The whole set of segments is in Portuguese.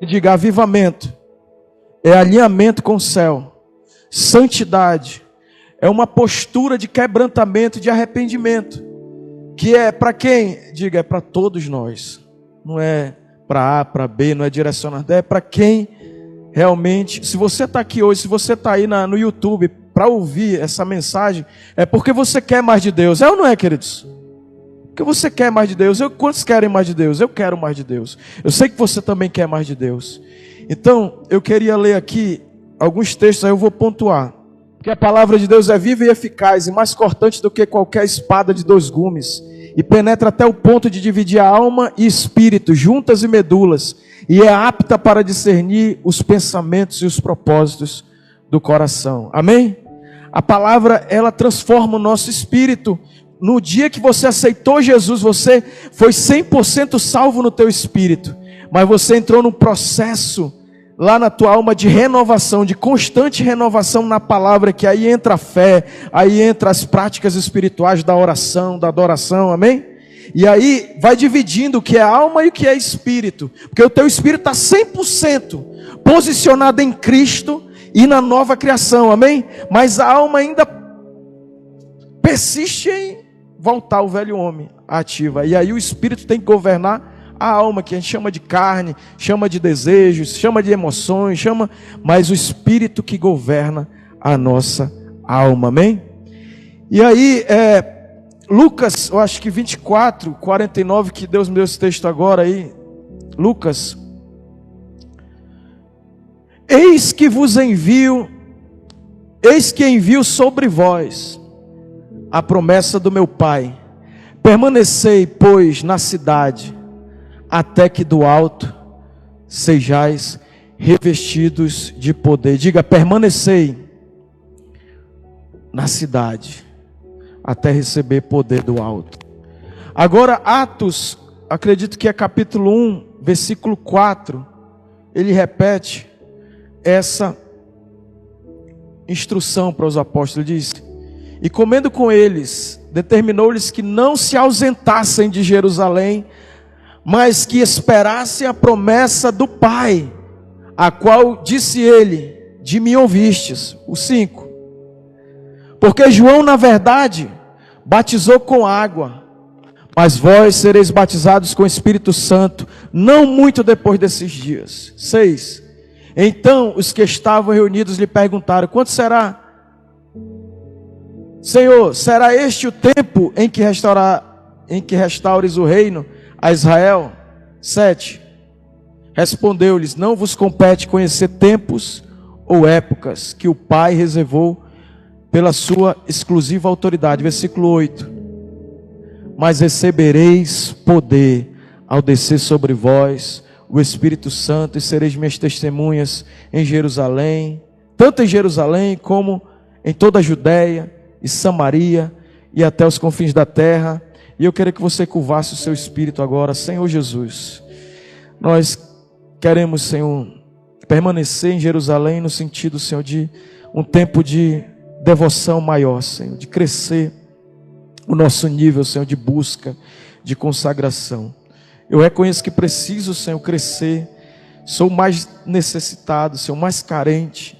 Diga: avivamento é alinhamento com o céu. Santidade é uma postura de quebrantamento, de arrependimento, que é para quem? Diga: é para todos nós. Não é para A, para B, não é direcionado, é para quem realmente. Se você está aqui hoje, se você está aí no YouTube para ouvir essa mensagem, é porque você quer mais de Deus. É ou não é, queridos? Porque você quer mais de Deus. Quantos querem mais de Deus? Eu quero mais de Deus. Eu sei que você também quer mais de Deus. Então, eu queria ler aqui alguns textos, aí eu vou pontuar. Porque a palavra de Deus é viva e eficaz, e mais cortante do que qualquer espada de 2 gumes, e penetra até o ponto de dividir a alma e espírito, juntas e medulas, e é apta para discernir os pensamentos e os propósitos do coração. Amém? A palavra, ela transforma o nosso espírito. No dia que você aceitou Jesus, você foi 100% salvo no teu espírito, mas você entrou num processo lá na tua alma de renovação, de constante renovação na palavra, que aí entra a fé, aí entra as práticas espirituais da oração, da adoração, amém? E aí vai dividindo o que é alma e o que é espírito, porque o teu espírito está 100% posicionado em Cristo e na nova criação, amém? Mas a alma ainda persiste em voltar ao velho homem ativa, e aí o espírito tem que governar a alma, que a gente chama de carne, chama de desejos, chama de emoções, mas o espírito que governa a nossa alma, amém? E aí, Lucas, eu acho que 24, 49, que Deus me deu esse texto agora aí, Lucas: eis que envio sobre vós a promessa do meu Pai, permanecei, pois, na cidade, até que do alto sejais revestidos de poder. Diga: permanecei na cidade, até receber poder do alto. Agora, Atos, acredito que é capítulo 1, versículo 4, ele repete essa instrução para os apóstolos. Ele diz: e comendo com eles, determinou-lhes que não se ausentassem de Jerusalém, mas que esperassem a promessa do Pai, a qual disse ele: de mim ouvistes. O 5. Porque João, na verdade, batizou com água, mas vós sereis batizados com o Espírito Santo, não muito depois desses dias. 6. Então os que estavam reunidos lhe perguntaram: quanto será? Senhor, será este o tempo em que restaures o reino a Israel? 7. Respondeu-lhes: não vos compete conhecer tempos ou épocas que o Pai reservou pela sua exclusiva autoridade. Versículo 8. Mas recebereis poder ao descer sobre vós o Espírito Santo, e sereis minhas testemunhas em Jerusalém, tanto em Jerusalém como em toda a Judéia e Samaria e até os confins da terra. E eu queria que você curvasse o seu espírito agora. Senhor Jesus, nós queremos, Senhor, permanecer em Jerusalém no sentido, Senhor, de um tempo de devoção maior, Senhor, de crescer o nosso nível, Senhor, de busca, de consagração. Eu reconheço que preciso, Senhor, crescer. Sou mais necessitado, Senhor, mais carente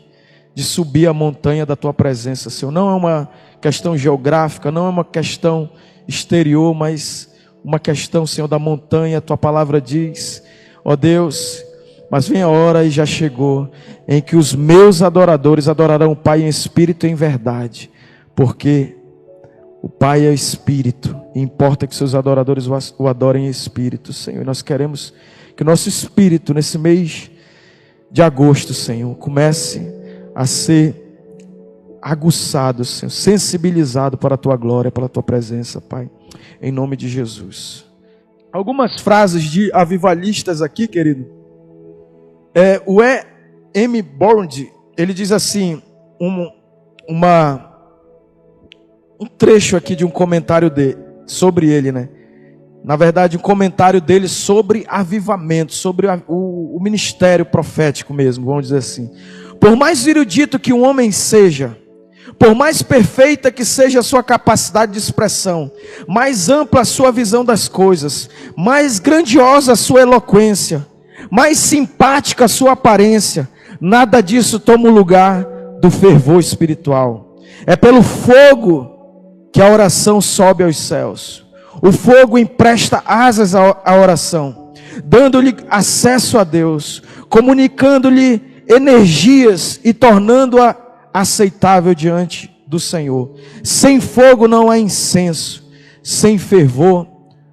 de subir a montanha da Tua presença, Senhor. Não é uma questão geográfica, não é uma questão exterior, mas uma questão, Senhor, da montanha. A Tua palavra diz, ó Deus, mas vem a hora, e já chegou, em que os meus adoradores adorarão o Pai em espírito e em verdade, porque o Pai é espírito, e importa que seus adoradores o adorem em espírito, Senhor. E nós queremos que o nosso espírito, nesse mês de agosto, Senhor, comece a ser aguçado, Senhor, sensibilizado para a Tua glória, para a Tua presença, Pai, em nome de Jesus. Algumas frases de avivalistas aqui, querido. O E.M. Bond, ele diz assim, um trecho aqui de um comentário sobre ele, né? Na verdade, um comentário dele sobre avivamento, sobre o ministério profético mesmo, vamos dizer assim. Por mais erudito que um homem seja, por mais perfeita que seja a sua capacidade de expressão, mais ampla a sua visão das coisas, mais grandiosa a sua eloquência, mais simpática a sua aparência, nada disso toma o lugar do fervor espiritual. É pelo fogo que a oração sobe aos céus. O fogo empresta asas à oração, dando-lhe acesso a Deus, comunicando-lhe energias e tornando-a aceitável diante do Senhor. Sem fogo não há incenso, sem fervor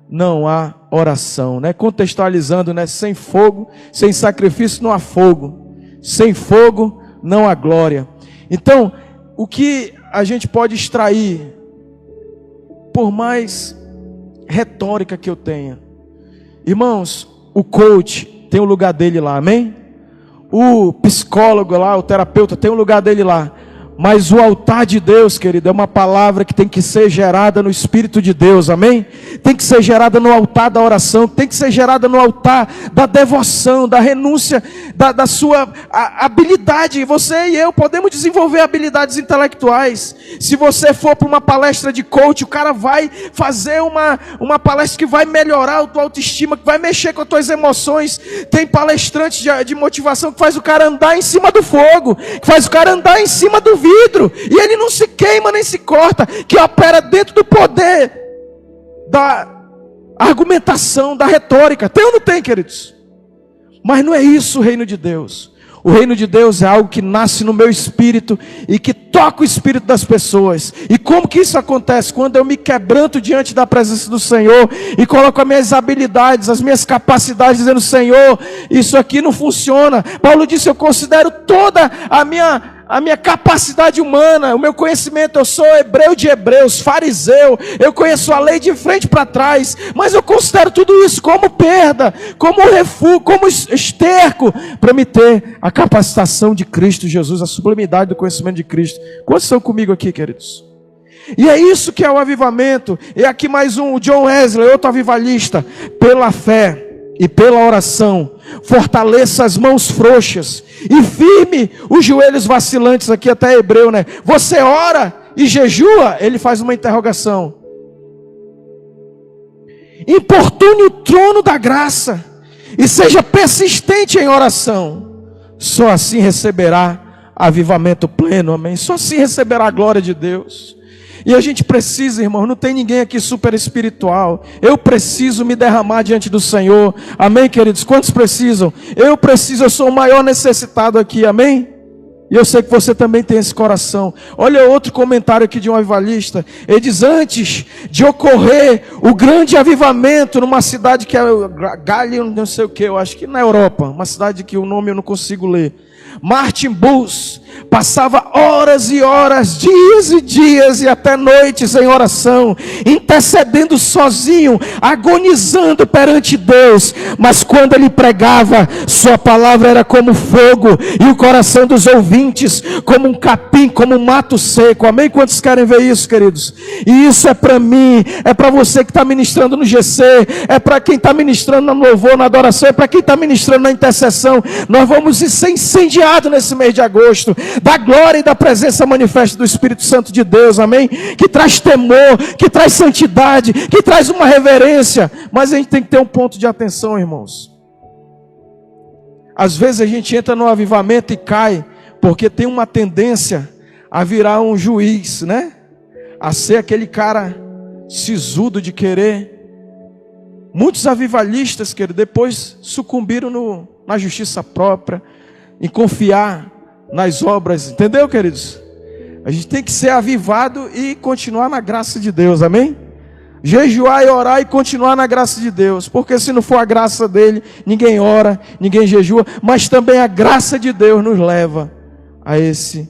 não há oração, né? Contextualizando, né? Sem fogo, sem sacrifício não há fogo, sem fogo não há glória. Então, o que a gente pode extrair, por mais retórica que eu tenha, irmãos, o coach tem o lugar dele lá, amém? O psicólogo lá, o terapeuta tem o lugar dele lá. Mas o altar de Deus, querido, é uma palavra que tem que ser gerada no Espírito de Deus, amém? Tem que ser gerada no altar da oração, tem que ser gerada no altar da devoção, da renúncia, da sua habilidade. Você e eu podemos desenvolver habilidades intelectuais. Se você for para uma palestra de coach, o cara vai fazer uma palestra que vai melhorar a tua autoestima, que vai mexer com as tuas emoções. Tem palestrantes de motivação que faz o cara andar em cima do fogo, que faz o cara andar em cima do vidro, e ele não se queima nem se corta, que opera dentro do poder da argumentação, da retórica. Tem ou não tem, queridos? Mas não é isso o reino de Deus. O reino de Deus é algo que nasce no meu espírito e que toca o espírito das pessoas. E como que isso acontece? Quando eu me quebranto diante da presença do Senhor e coloco as minhas habilidades, as minhas capacidades, dizendo: Senhor, isso aqui não funciona. Paulo disse: eu considero toda a minha capacidade humana, o meu conhecimento, eu sou hebreu de hebreus, fariseu, eu conheço a lei de frente para trás, mas eu considero tudo isso como perda, como refúgio, como esterco, para me ter a capacitação de Cristo Jesus, a sublimidade do conhecimento de Cristo. Quantos estão comigo aqui, queridos? E é isso que é o avivamento. E aqui mais um, o John Wesley, outro avivalista: pela fé e pela oração, fortaleça as mãos frouxas e firme os joelhos vacilantes. Aqui até é hebreu, né? Você ora e jejua? Ele faz uma interrogação. Importune o trono da graça e seja persistente em oração. Só assim receberá avivamento pleno, amém? Só assim receberá a glória de Deus. E a gente precisa, irmão, não tem ninguém aqui super espiritual. Eu preciso me derramar diante do Senhor. Amém, queridos? Quantos precisam? Eu preciso, eu sou o maior necessitado aqui, amém? E eu sei que você também tem esse coração. Olha outro comentário aqui de um avivalista. Ele diz: antes de ocorrer o grande avivamento numa cidade que é Galho, não sei o que, eu acho que na Europa, uma cidade que o nome eu não consigo ler, Martin Bulls passava horas e horas, dias e dias e até noites em oração, intercedendo sozinho, agonizando perante Deus. Mas quando ele pregava, sua palavra era como fogo, e o coração dos ouvintes como um capim, como um mato seco. Amém? Quantos querem ver isso, queridos? E isso é para mim, é para você que está ministrando no GC, é para quem está ministrando no louvor, na adoração, é para quem está ministrando na intercessão. Nós vamos ser incendiados nesse mês de agosto da glória e da presença manifesta do Espírito Santo de Deus, amém? Que traz temor, que traz santidade, que traz uma reverência. Mas a gente tem que ter um ponto de atenção, irmãos. Às vezes a gente entra no avivamento e cai, porque tem uma tendência a virar um juiz, né? A ser aquele cara sisudo de querer. Muitos avivalistas, querido, depois sucumbiram na justiça própria, em confiar nas obras, entendeu, queridos? A gente tem que ser avivado e continuar na graça de Deus, amém? Jejuar e orar e continuar na graça de Deus, porque se não for a graça dele, ninguém ora, ninguém jejua, mas também a graça de Deus nos leva a esse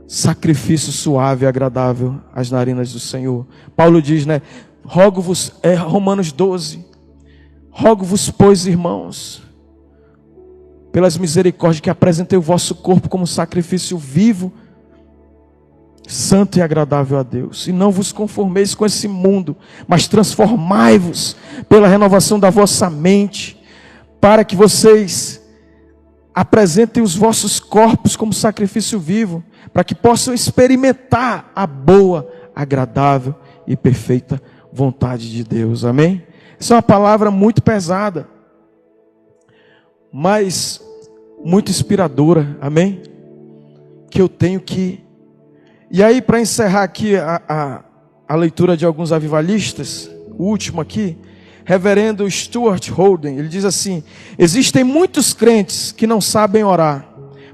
sacrifício suave e agradável às narinas do Senhor. Paulo diz, né? Rogo-vos, Romanos 12, rogo-vos, pois, irmãos, pelas misericórdias, que apresentei o vosso corpo como sacrifício vivo, santo e agradável a Deus. E não vos conformeis com esse mundo, mas transformai-vos pela renovação da vossa mente, para que vocês apresentem os vossos corpos como sacrifício vivo, para que possam experimentar a boa, agradável e perfeita vontade de Deus. Amém? Essa é uma palavra muito pesada. mas muito inspiradora, amém? Que eu tenho que... E aí, para encerrar aqui a leitura de alguns avivalistas, o último aqui, reverendo Stuart Holden, ele diz assim: existem muitos crentes que não sabem orar,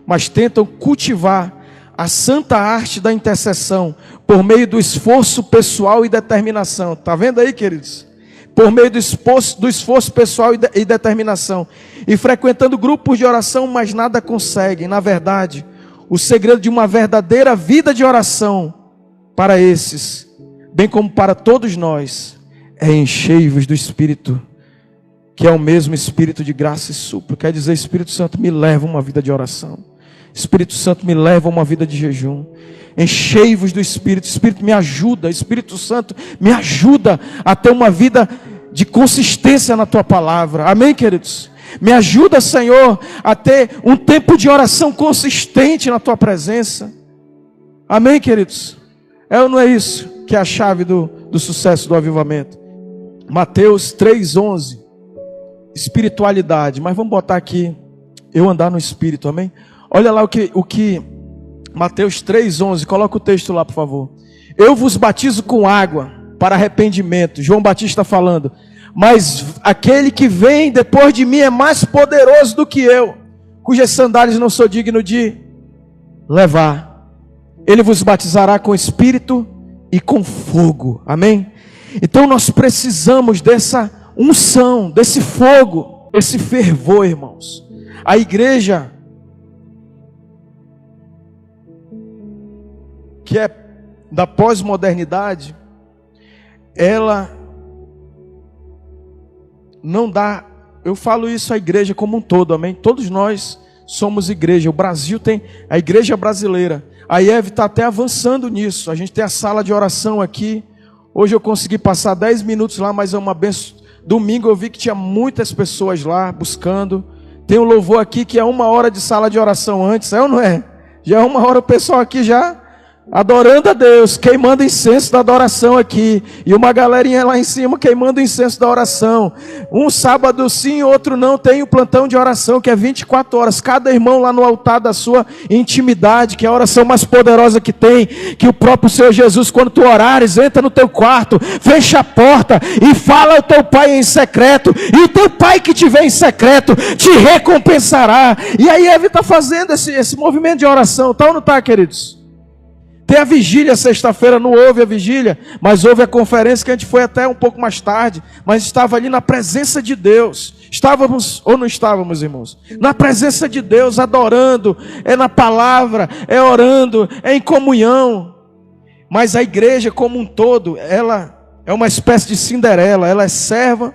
mas tentam cultivar a santa arte da intercessão por meio do esforço pessoal e determinação. Tá vendo aí, queridos? Por meio do esforço pessoal e determinação. E frequentando grupos de oração, mas nada conseguem. Na verdade, o segredo de uma verdadeira vida de oração para esses, bem como para todos nós, é enchei-vos do Espírito, que é o mesmo Espírito de graça e súplica. Quer dizer, Espírito Santo, me leva a uma vida de oração. Espírito Santo, me leva a uma vida de jejum. Enchei-vos do Espírito. Espírito, me ajuda. Espírito Santo, me ajuda a ter uma vida de consistência na tua palavra. Amém, queridos? Me ajuda, Senhor, a ter um tempo de oração consistente na tua presença. Amém, queridos? É ou não é isso que é a chave do sucesso do avivamento? Mateus 3:11. Espiritualidade. Mas vamos botar aqui, eu andar no Espírito, amém? Olha lá o que Mateus 3:11, coloca o texto lá, por favor. Eu vos batizo com água para arrependimento. João Batista falando. Mas aquele que vem depois de mim é mais poderoso do que eu, cujas sandálias não sou digno de levar. Ele vos batizará com Espírito e com fogo. Amém? Então nós precisamos dessa unção, desse fogo, esse fervor, irmãos. A igreja que é da pós-modernidade, ela não dá, eu falo isso à igreja como um todo, amém? Todos nós somos igreja, o Brasil tem a igreja brasileira, a IEV está até avançando nisso, a gente tem a sala de oração aqui, hoje eu consegui passar 10 minutos lá, mas é uma benção. Domingo eu vi que tinha muitas pessoas lá buscando, tem um louvor aqui que é 1 hora de sala de oração antes, é ou não é? Já é 1 hora o pessoal aqui já adorando a Deus, queimando incenso da adoração aqui, e uma galerinha lá em cima queimando incenso da oração. Um sábado sim, outro não, tem o plantão de oração que é 24 horas, cada irmão lá no altar da sua intimidade, que é a oração mais poderosa que tem, que o próprio Senhor Jesus, quando tu orares, entra no teu quarto, fecha a porta e fala ao teu pai em secreto, e o teu pai que te vê em secreto te recompensará. E aí ele está fazendo esse movimento de oração, tá ou não tá, queridos? Tem a vigília sexta-feira, não houve a vigília, mas houve a conferência que a gente foi até um pouco mais tarde, mas estava ali na presença de Deus. Estávamos ou não estávamos, irmãos? Na presença de Deus, adorando, é na palavra, é orando, é em comunhão. Mas a igreja como um todo, ela é uma espécie de Cinderela, ela é serva.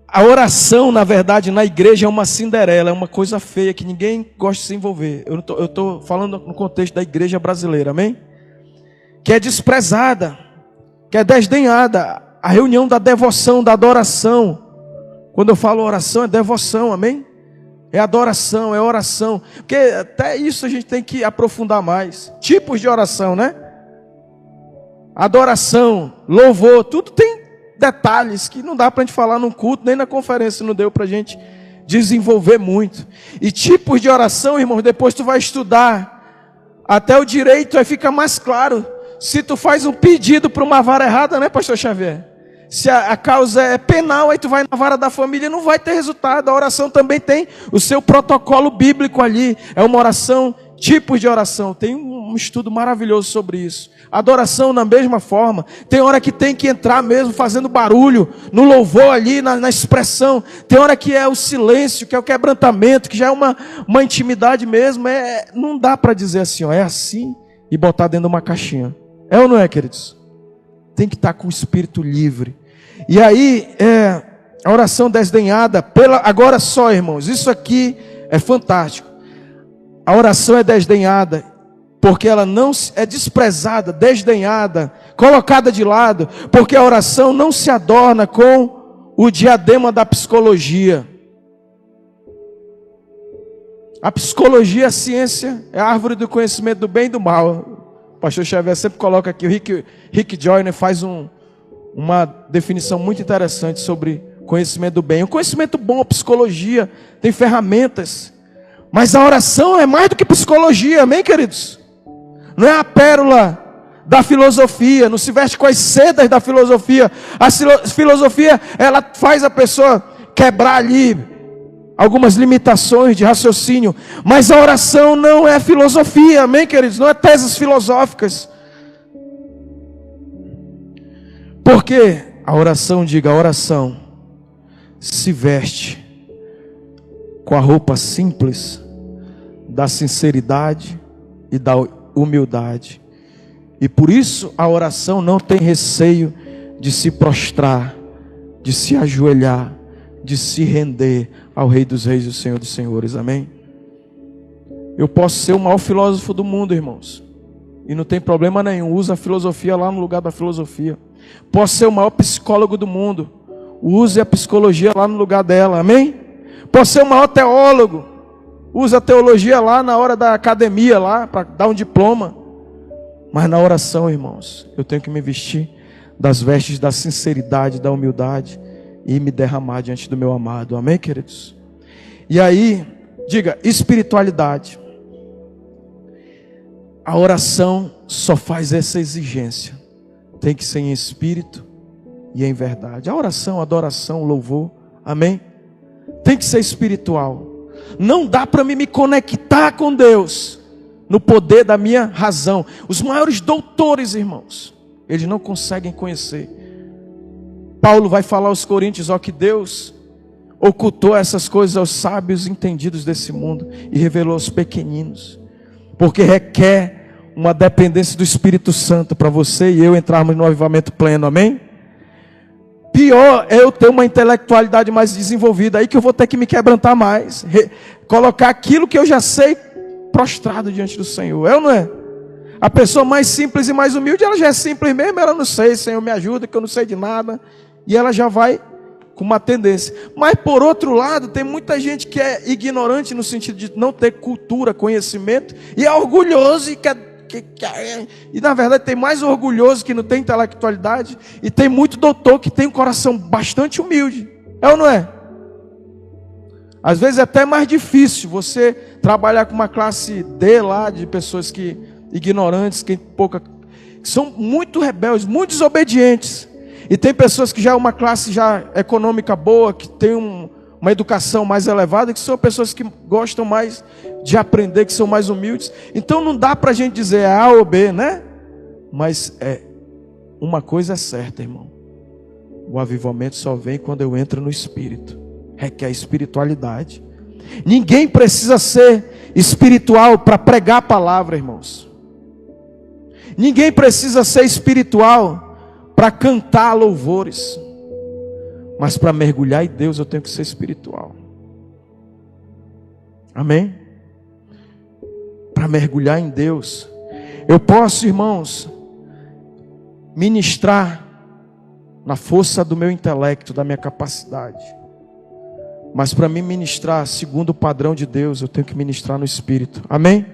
A oração, na verdade, na igreja é uma Cinderela, é uma coisa feia que ninguém gosta de se envolver. Eu estou falando no contexto da igreja brasileira, amém? Que é desprezada, que é desdenhada. A reunião da devoção, da adoração. Quando eu falo oração, é devoção, amém? É adoração, é oração. Porque até isso a gente tem que aprofundar mais. Tipos de oração, né? Adoração, louvor, tudo tem detalhes que não dá para a gente falar num culto, nem na conferência não deu para a gente desenvolver muito. E tipos de oração, irmãos, depois tu vai estudar até o direito, aí fica mais claro. Se tu faz um pedido para uma vara errada, né, pastor Xavier? Se a causa é penal, aí tu vai na vara da família, não vai ter resultado. A oração também tem o seu protocolo bíblico ali. É uma oração, tipos de oração. Tem um estudo maravilhoso sobre isso. Adoração na mesma forma. Tem hora que tem que entrar mesmo fazendo barulho, no louvor ali, na expressão. Tem hora que é o silêncio, que é o quebrantamento, que já é uma intimidade mesmo. Não dá para dizer assim, ó, é assim e botar dentro de uma caixinha. É ou não é, queridos? Tem que estar com o espírito livre. E aí, a oração desdenhada, agora só, irmãos, isso aqui é fantástico. A oração é desdenhada, porque ela não é desprezada, desdenhada, colocada de lado, porque a oração não se adorna com o diadema da psicologia. A psicologia, a ciência, é a árvore do conhecimento do bem e do mal. O pastor Xavier sempre coloca aqui, o Rick Joyner faz uma definição muito interessante sobre conhecimento do bem. O conhecimento bom, a psicologia, tem ferramentas. Mas a oração é mais do que psicologia, amém, queridos? Não é a pérola da filosofia, não se veste com as sedas da filosofia. A filosofia, ela faz a pessoa quebrar ali algumas limitações de raciocínio. Mas a oração não é filosofia, amém, queridos? Não é teses filosóficas. Porque a oração, diga, a oração se veste com a roupa simples da sinceridade e da humildade. E por isso a oração não tem receio de se prostrar, de se ajoelhar, de se render ao Rei dos Reis e ao Senhor dos Senhores, amém? Eu posso ser o maior filósofo do mundo, irmãos, e não tem problema nenhum, usa a filosofia lá no lugar da filosofia. Posso ser o maior psicólogo do mundo, use a psicologia lá no lugar dela, amém? Posso ser o maior teólogo, use a teologia lá na hora da academia, lá para dar um diploma. Mas na oração, irmãos, eu tenho que me vestir das vestes da sinceridade, da humildade e me derramar diante do meu amado, amém, queridos? E aí, diga, espiritualidade. A oração só faz essa exigência, tem que ser em espírito e em verdade. A oração, a adoração, o louvor, amém? Tem que ser espiritual. Não dá para me conectar com Deus no poder da minha razão. Os maiores doutores, irmãos, eles não conseguem conhecer. Paulo vai falar aos Coríntios, ó, que Deus ocultou essas coisas aos sábios entendidos desse mundo e revelou aos pequeninos, porque requer uma dependência do Espírito Santo para você e eu entrarmos no avivamento pleno, amém? Pior é eu ter uma intelectualidade mais desenvolvida, aí que eu vou ter que me quebrantar mais, colocar aquilo que eu já sei prostrado diante do Senhor, é ou não é? A pessoa mais simples e mais humilde, ela já é simples mesmo, ela não sei, Senhor me ajuda que eu não sei de nada, e ela já vai com uma tendência. Mas por outro lado, tem muita gente que é ignorante no sentido de não ter cultura, conhecimento, e é orgulhoso e quer. E na verdade tem mais orgulhoso que não tem intelectualidade, e tem muito doutor que tem um coração bastante humilde, é ou não é? Às vezes é até mais difícil você trabalhar com uma classe D lá, de pessoas que ignorantes, que são muito rebeldes, muito desobedientes. E tem pessoas que já é uma classe já econômica boa, que tem uma educação mais elevada, que são pessoas que gostam mais de aprender, que são mais humildes. Então não dá para a gente dizer é A ou B, né? Mas uma coisa é certa, irmão. O avivamento só vem quando eu entro no Espírito. Requer espiritualidade. Ninguém precisa ser espiritual para pregar a palavra, irmãos. Ninguém precisa ser espiritual para cantar louvores. Mas para mergulhar em Deus eu tenho que ser espiritual. Amém? Para mergulhar em Deus, eu posso, irmãos, ministrar na força do meu intelecto, da minha capacidade. Mas para mim ministrar segundo o padrão de Deus, eu tenho que ministrar no Espírito. Amém?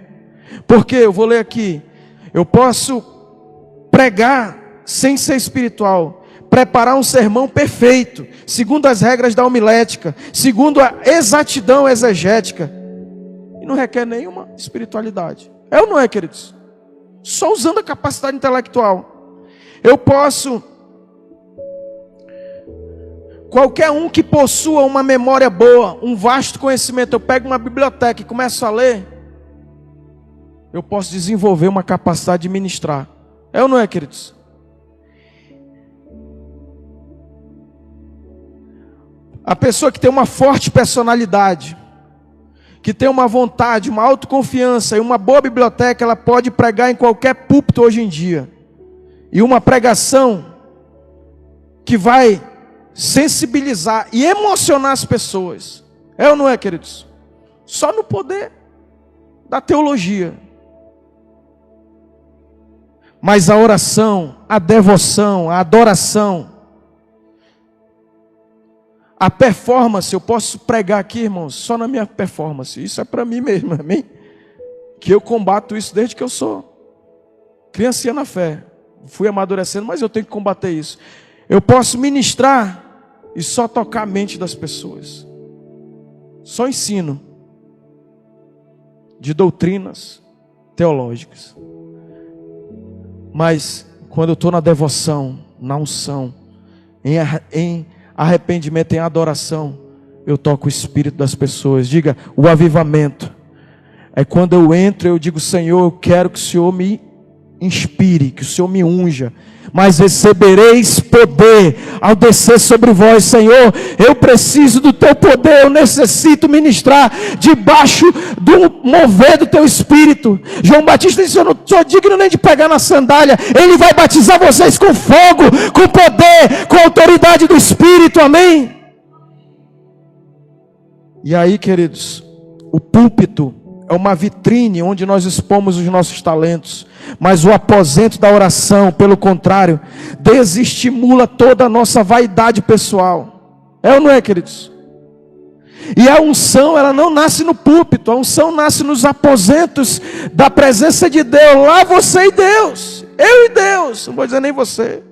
Porque eu vou ler aqui. Eu posso pregar sem ser espiritual, preparar um sermão perfeito, segundo as regras da homilética, segundo a exatidão exegética, e não requer nenhuma espiritualidade. É ou não é, queridos? Só usando a capacidade intelectual. Eu posso, qualquer um que possua uma memória boa, um vasto conhecimento, eu pego uma biblioteca e começo a ler, eu posso desenvolver uma capacidade de ministrar. É ou não é, queridos? A pessoa que tem uma forte personalidade, que tem uma vontade, uma autoconfiança e uma boa biblioteca, ela pode pregar em qualquer púlpito hoje em dia. E uma pregação que vai sensibilizar e emocionar as pessoas. É ou não é, queridos? Só no poder da teologia. Mas a oração, a devoção, a adoração, a performance, eu posso pregar aqui, irmãos, só na minha performance. Isso é para mim mesmo, amém? Que eu combato isso desde que eu sou criancinha na fé. Fui amadurecendo, mas eu tenho que combater isso. Eu posso ministrar e só tocar a mente das pessoas. Só ensino de doutrinas teológicas. Mas quando eu estou na devoção, na unção, em arrependimento, em adoração, eu toco o espírito das pessoas. Diga, o avivamento é quando eu entro, eu digo: Senhor, eu quero que o Senhor me inspire, que o Senhor me unja, mas recebereis poder ao descer sobre vós. Senhor, eu preciso do teu poder, eu necessito ministrar debaixo do mover do teu espírito. João Batista disse: eu não sou digno nem de pegar na sandália. Ele vai batizar vocês com fogo, com poder, com autoridade do espírito, amém? E aí, queridos, o púlpito é uma vitrine onde nós expomos os nossos talentos, mas o aposento da oração, pelo contrário, desestimula toda a nossa vaidade pessoal. É ou não é, queridos? E a unção, ela não nasce no púlpito, a unção nasce nos aposentos da presença de Deus. Lá você e Deus, eu e Deus, não vou dizer nem você.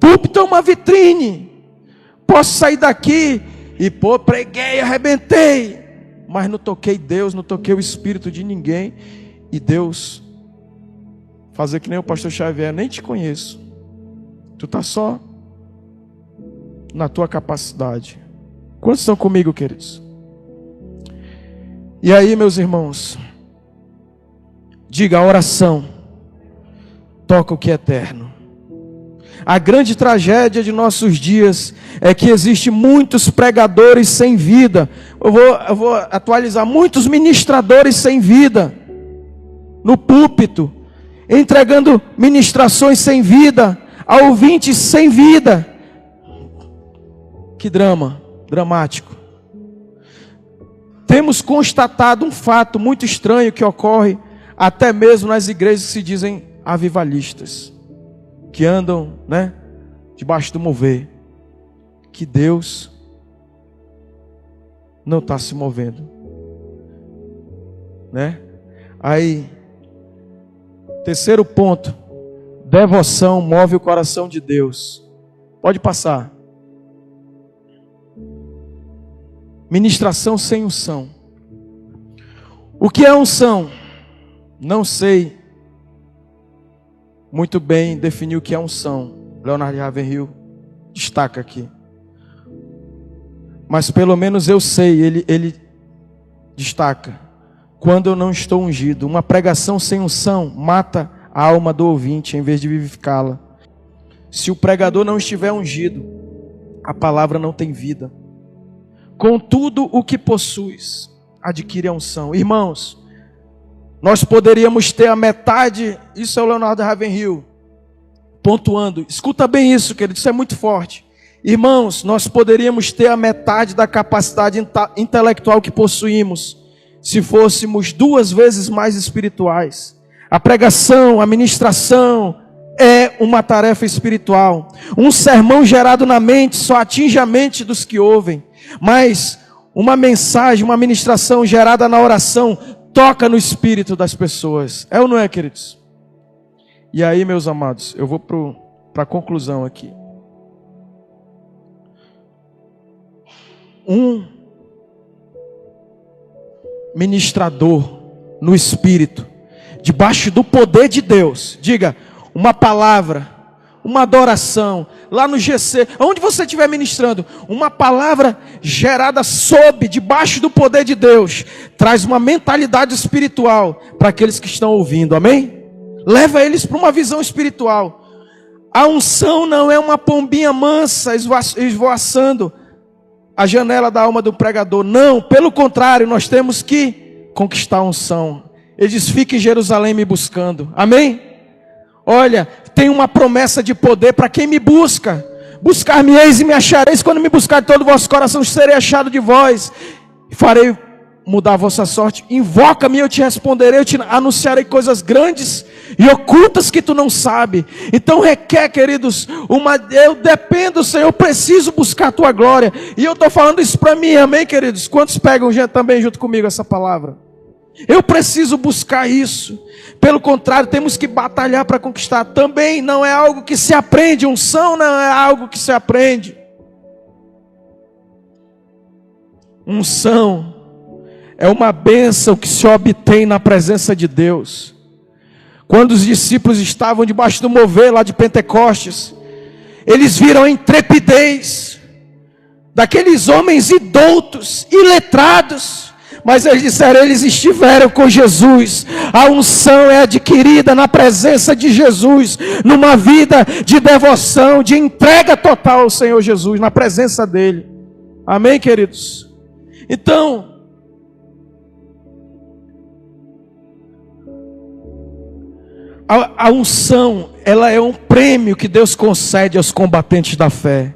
Púlpito é uma vitrine. Posso sair daqui e preguei, arrebentei, mas não toquei Deus, não toquei o espírito de ninguém. E Deus fazer que nem o pastor Xavier: nem te conheço, tu está só na tua capacidade. Quantos estão comigo, queridos? E aí, meus irmãos, diga: a oração toca o que é eterno. A grande tragédia de nossos dias é que existem muitos pregadores sem vida. Eu vou atualizar: muitos ministradores sem vida no púlpito, entregando ministrações sem vida, a ouvintes sem vida. Que dramático. Temos constatado um fato muito estranho que ocorre até mesmo nas igrejas que se dizem avivalistas, que andam, debaixo do mover, que Deus não está se movendo, Aí, terceiro ponto: devoção move o coração de Deus. Pode passar. Ministração sem unção. O que é unção? Não sei muito bem definir o que é unção. Leonard Ravenhill destaca aqui. Mas pelo menos eu sei, ele destaca: quando eu não estou ungido. Uma pregação sem unção mata a alma do ouvinte em vez de vivificá-la. Se o pregador não estiver ungido, a palavra não tem vida. Contudo, o que possuis adquire a unção. Irmãos, nós poderíamos ter a metade. Isso é o Leonard Ravenhill pontuando. Escuta bem isso, querido, isso é muito forte. Irmãos, nós poderíamos ter a metade da capacidade intelectual que possuímos se fôssemos 2 vezes mais espirituais. A pregação, a ministração é uma tarefa espiritual. Um sermão gerado na mente só atinge a mente dos que ouvem, mas uma mensagem, uma ministração gerada na oração toca no espírito das pessoas. É ou não é, queridos? E aí, meus amados, eu vou para a conclusão aqui. Um ministrador no espírito, debaixo do poder de Deus, diga, uma palavra, uma adoração, lá no GC, onde você estiver ministrando, uma palavra gerada debaixo do poder de Deus, traz uma mentalidade espiritual para aqueles que estão ouvindo, amém? Leva eles para uma visão espiritual. A unção não é uma pombinha mansa esvoaçando a janela da alma do pregador. Não, pelo contrário, nós temos que conquistar a unção. Ele diz: fique em Jerusalém me buscando, amém? Olha, tem uma promessa de poder para quem me busca. Buscar-me-eis e me achareis, quando me buscar de todo o vosso coração, serei achado de vós, farei mudar a vossa sorte. Invoca-me, eu te responderei, eu te anunciarei coisas grandes e ocultas que tu não sabes. Então requer, queridos, eu dependo, Senhor, eu preciso buscar a tua glória. E eu estou falando isso para mim, amém, queridos? Quantos pegam também junto comigo essa palavra? Eu preciso buscar isso. Pelo contrário, temos que batalhar para conquistar. Também não é algo que se aprende. Unção não é algo que se aprende. Unção é uma bênção que se obtém na presença de Deus. Quando os discípulos estavam debaixo do mover lá de Pentecostes, eles viram a intrepidez daqueles homens indoutos, iletrados, mas eles disseram, eles estiveram com Jesus. A unção é adquirida na presença de Jesus, numa vida de devoção, de entrega total ao Senhor Jesus, na presença dEle. Amém, queridos? Então, a unção, ela é um prêmio que Deus concede aos combatentes da fé,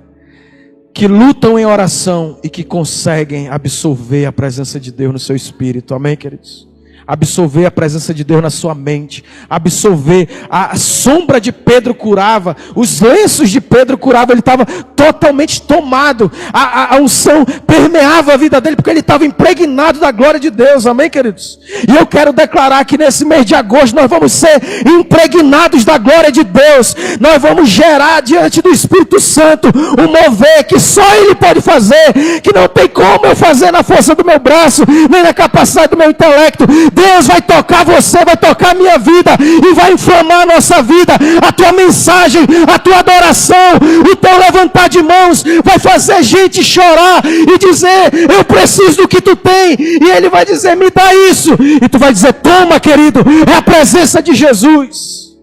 que lutam em oração e que conseguem absorver a presença de Deus no seu espírito. Amém, queridos? Absorver a presença de Deus na sua mente, absorver. A sombra de Pedro curava, os lenços de Pedro curava, ele estava totalmente tomado, a unção permeava a vida dele, porque ele estava impregnado da glória de Deus. Amém, queridos? E eu quero declarar que nesse mês de agosto nós vamos ser impregnados da glória de Deus, nós vamos gerar diante do Espírito Santo um mover que só Ele pode fazer, que não tem como eu fazer na força do meu braço, nem na capacidade do meu intelecto. Deus vai tocar você, vai tocar a minha vida e vai inflamar a nossa vida. A tua mensagem, a tua adoração, o teu levantar de mãos vai fazer gente chorar e dizer, eu preciso do que tu tem. E Ele vai dizer, me dá isso. E tu vai dizer, toma, querido, é a presença de Jesus.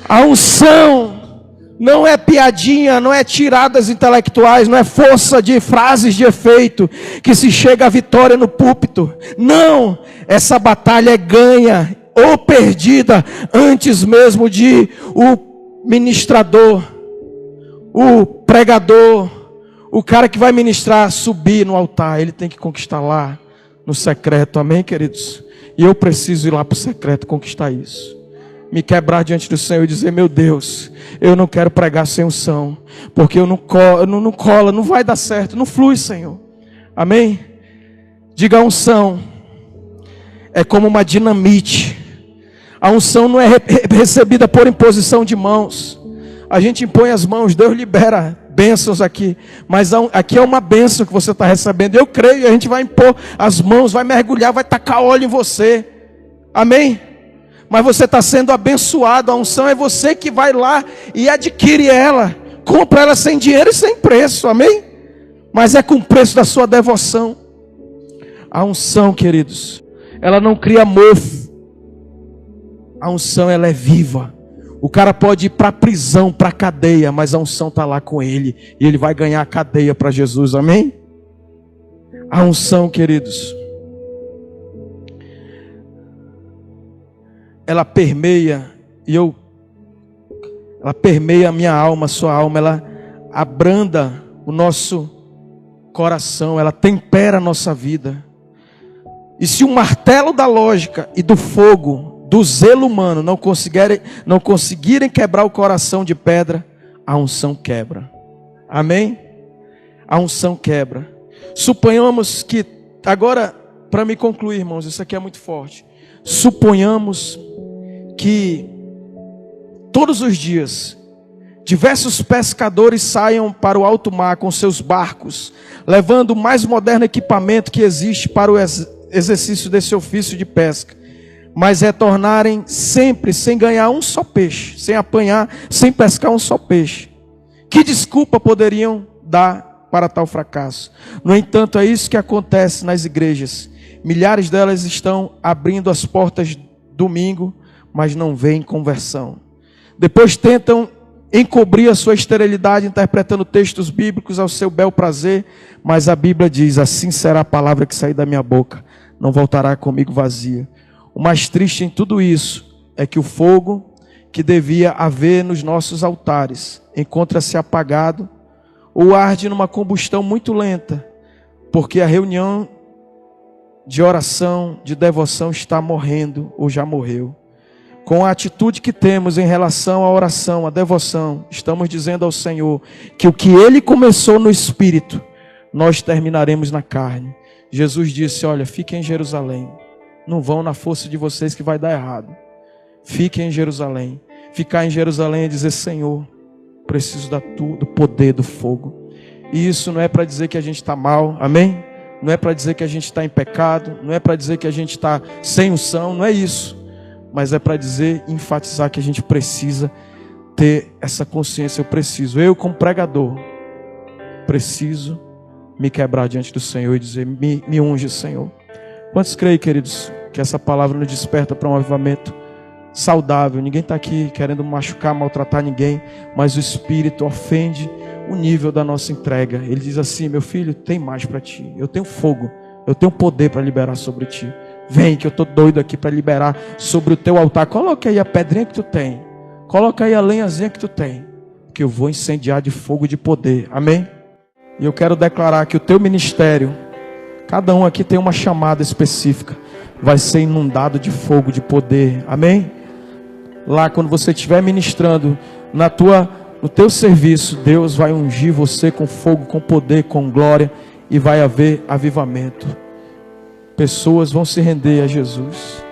A unção não é piadinha, não é tiradas intelectuais, não é força de frases de efeito que se chega à vitória no púlpito. Não, essa batalha é ganha ou perdida antes mesmo de o ministrador, o pregador, o cara que vai ministrar subir no altar. Ele tem que conquistar lá no secreto. Amém, queridos? E eu preciso ir lá para o secreto conquistar isso. Me quebrar diante do Senhor e dizer, meu Deus, eu não quero pregar sem unção, porque eu não cola, não vai dar certo, não flui, Senhor. Amém? Diga, a unção é como uma dinamite. A unção não é recebida por imposição de mãos. A gente impõe as mãos, Deus libera bênçãos aqui, mas aqui é uma bênção que você está recebendo. Eu creio, a gente vai impor as mãos, vai mergulhar, vai tacar óleo em você. Amém? Mas você está sendo abençoado. A unção é você que vai lá e adquire ela, compra ela sem dinheiro e sem preço. Amém? Mas é com o preço da sua devoção. A unção, queridos, ela não cria mofo. A unção, ela é viva. O cara pode ir para a prisão, para a cadeia, mas a unção está lá com ele, e ele vai ganhar a cadeia para Jesus. Amém? A unção, queridos, ela permeia, ela permeia a minha alma, a sua alma, ela abranda o nosso coração, ela tempera a nossa vida. E se o martelo da lógica e do fogo, do zelo humano, não conseguirem quebrar o coração de pedra, a unção quebra. Amém? A unção quebra. Suponhamos que, agora, para me concluir, irmãos, isso aqui é muito forte. Suponhamos que todos os dias diversos pescadores saiam para o alto mar com seus barcos, levando o mais moderno equipamento que existe para o exercício desse ofício de pesca, mas retornarem sempre sem ganhar um só peixe, sem apanhar, sem pescar um só peixe. Que desculpa poderiam dar para tal fracasso? No entanto, é isso que acontece nas igrejas. Milhares delas estão abrindo as portas domingo, mas não veem conversão. Depois tentam encobrir a sua esterilidade interpretando textos bíblicos ao seu bel prazer, mas a Bíblia diz, assim será a palavra que sair da minha boca, não voltará comigo vazia. O mais triste em tudo isso é que o fogo que devia haver nos nossos altares encontra-se apagado ou arde numa combustão muito lenta, porque a reunião de oração, de devoção está morrendo ou já morreu. Com a atitude que temos em relação à oração, à devoção, estamos dizendo ao Senhor que o que Ele começou no Espírito nós terminaremos na carne. Jesus disse, olha, fiquem em Jerusalém. Não vão na força de vocês que vai dar errado. Fiquem em Jerusalém. Ficar em Jerusalém é dizer, Senhor, preciso do poder do fogo. E isso não é para dizer que a gente está mal, amém? Não é para dizer que a gente está em pecado, não é para dizer que a gente está sem unção, não é isso. Mas é para dizer, enfatizar que a gente precisa ter essa consciência. Eu como pregador, preciso me quebrar diante do Senhor e dizer, me unge, Senhor. Quantos creem, queridos, que essa palavra nos desperta para um avivamento saudável? Ninguém está aqui querendo machucar, maltratar ninguém, mas o Espírito ofende o nível da nossa entrega. Ele diz assim, meu filho, tem mais para ti. Eu tenho fogo, eu tenho poder para liberar sobre ti. Vem que eu estou doido aqui para liberar sobre o teu altar. Coloca aí a pedrinha que tu tem. Coloca aí a lenhazinha que tu tem. Que eu vou incendiar de fogo de poder. Amém? E eu quero declarar que o teu ministério, cada um aqui tem uma chamada específica, vai ser inundado de fogo de poder. Amém? Lá quando você estiver ministrando no teu serviço, Deus vai ungir você com fogo, com poder, com glória, e vai haver avivamento. Pessoas vão se render a Jesus.